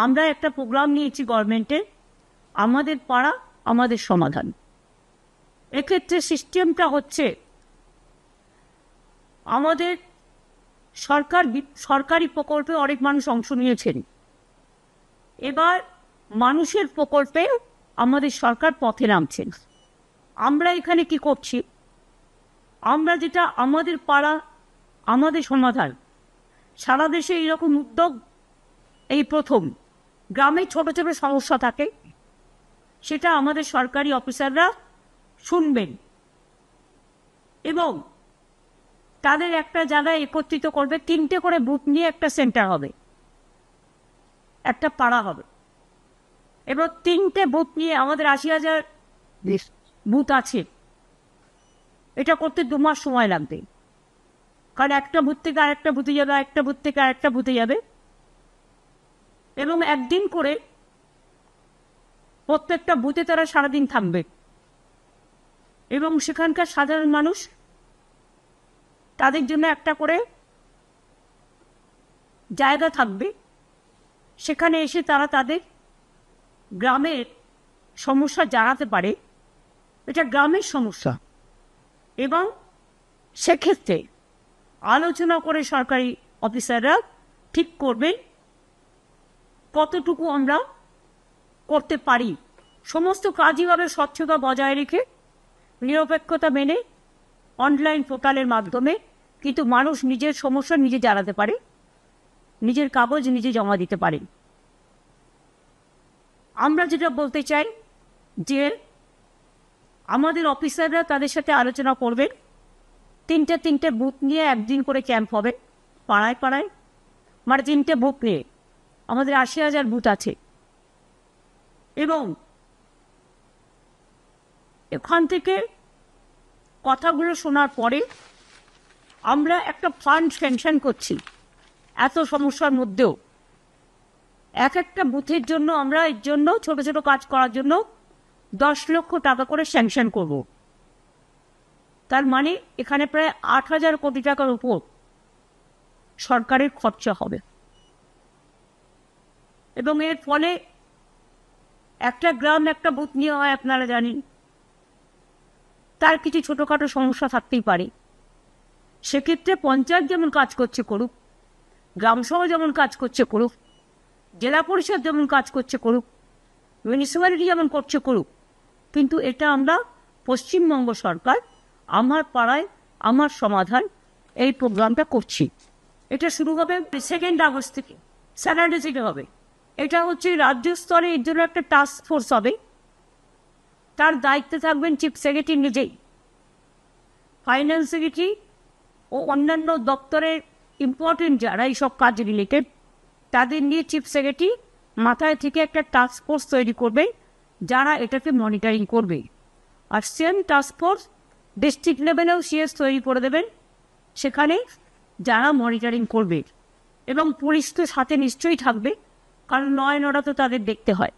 আমরা একটা প্রোগ্রাম নিয়েছি গভর্নমেন্টের, আমাদের পাড়া আমাদের সমাধান। এক্ষেত্রে সিস্টেমটা হচ্ছে আমাদের সরকারি প্রকল্পে অনেক মানুষ অংশ নিয়েছেন, এবার মানুষের প্রকল্পে আমাদের সরকার পথে নামছেন। আমরা এখানে কি করছি, আমরা যেটা আমাদের পাড়া আমাদের সমাধান, সারা দেশে এইরকম উদ্যোগ এই প্রথম। গ্রামে ছোট ছোট সমস্যা থাকে, সেটা আমাদের সরকারি অফিসাররা শুনবেন এবং তাদের একটা জায়গায় একত্রিত করবে। 3টে করে বুথ নিয়ে একটা সেন্টার হবে, একটা পাড়া হবে। এবার 3টে বুথ নিয়ে আমাদের 80,000 বুথ আছে, এটা করতে 2 মাস সময় লাগবে, কারণ একটা বুথ থেকে আরেকটা বুথে যাবে, একটা বুথ থেকে আরেকটা বুথে যাবে, এবং একদিন করে প্রত্যেকটা বুথে তারা সারাদিন থাকবে এবং সেখানকার সাধারণ মানুষ তাদের জন্য একটা করে জায়গা থাকবে, সেখানে এসে তারা তাদের গ্রামের সমস্যা জানাতে পারে। এটা গ্রামের সমস্যা, এবং সেক্ষেত্রে আলোচনা করে সরকারি অফিসাররা ঠিক করবে কতটুকু আমরা করতে পারি। সমস্ত কাজই হবে স্বচ্ছতা বজায় রেখে, নিরপেক্ষতা মেনে, অনলাইন পোর্টালের মাধ্যমে, কিন্তু মানুষ নিজের সমস্যা নিজে জানাতে পারে, নিজের কাগজ নিজে জমা দিতে পারে। আমরা যেটা বলতে চাই যে আমাদের অফিসাররা তাদের সাথে আলোচনা করবেন, 3টে বুথ নিয়ে একদিন করে ক্যাম্প হবে পাড়ায় পাড়ায়, মানে 3টে বুথ নিয়ে আমাদের 80,000 বুথ আছে, এবং এখান থেকে কথাগুলো শোনার পরে আমরা একটা ফান্ড স্যাংশন করছি। এত সমস্যার মধ্যেও একটা বুথের জন্য আমরা এর জন্য ছোট ছোট কাজ করার জন্য 10 লক্ষ টাকা করে স্যাংশন করব। তার মানে এখানে প্রায় 8,000 কোটি টাকার উপর সরকারের খরচা হবে, এবং এর ফলে একটা গ্রাম একটা বুথ নিয়ে হয়, আপনারা জানেন, তার কিছু ছোটোখাটো সমস্যা থাকতেই পারে। সেক্ষেত্রে পঞ্চায়েত যেমন কাজ করছে করুক, গ্রামসভা যেমন কাজ করছে করুক, জেলা পরিষদ যেমন কাজ করছে করুক, মিউনিসিপ্যালিটি যেমন করছে করুক, কিন্তু এটা আমরা পশ্চিমবঙ্গ সরকার আমার পাড়ায় আমার সমাধান এই প্রোগ্রামটা করছি। এটা শুরু হবে 2 আগস্ট থেকে, স্যাটারডে থেকে হবে। এটা হচ্ছে রাজ্য স্তরে এর জন্য একটা টাস্ক ফোর্স হবে, তার দায়িত্বে থাকবেন চিফ সেক্রেটারি নিজেই, ফাইন্যান্স সেক্রেটারি ও অন্যান্য দপ্তরের ইম্পর্টেন্ট যারা এইসব কাজ রিলেটেড, তাদের নিয়ে চিফ সেক্রেটারি মাথায় থেকে একটা টাস্ক ফোর্স তৈরি করবে যারা এটাকে মনিটরিং করবে। আর সেম টাস্ক ফোর্স ডিস্ট্রিক্ট লেভেলেও সিএস তৈরি করে দেবেন, সেখানে যারা মনিটরিং করবে, এবং পুলিশ তো সাথে নিশ্চয়ই থাকবে, কারণ 9 তো তাদের দেখতে হয়।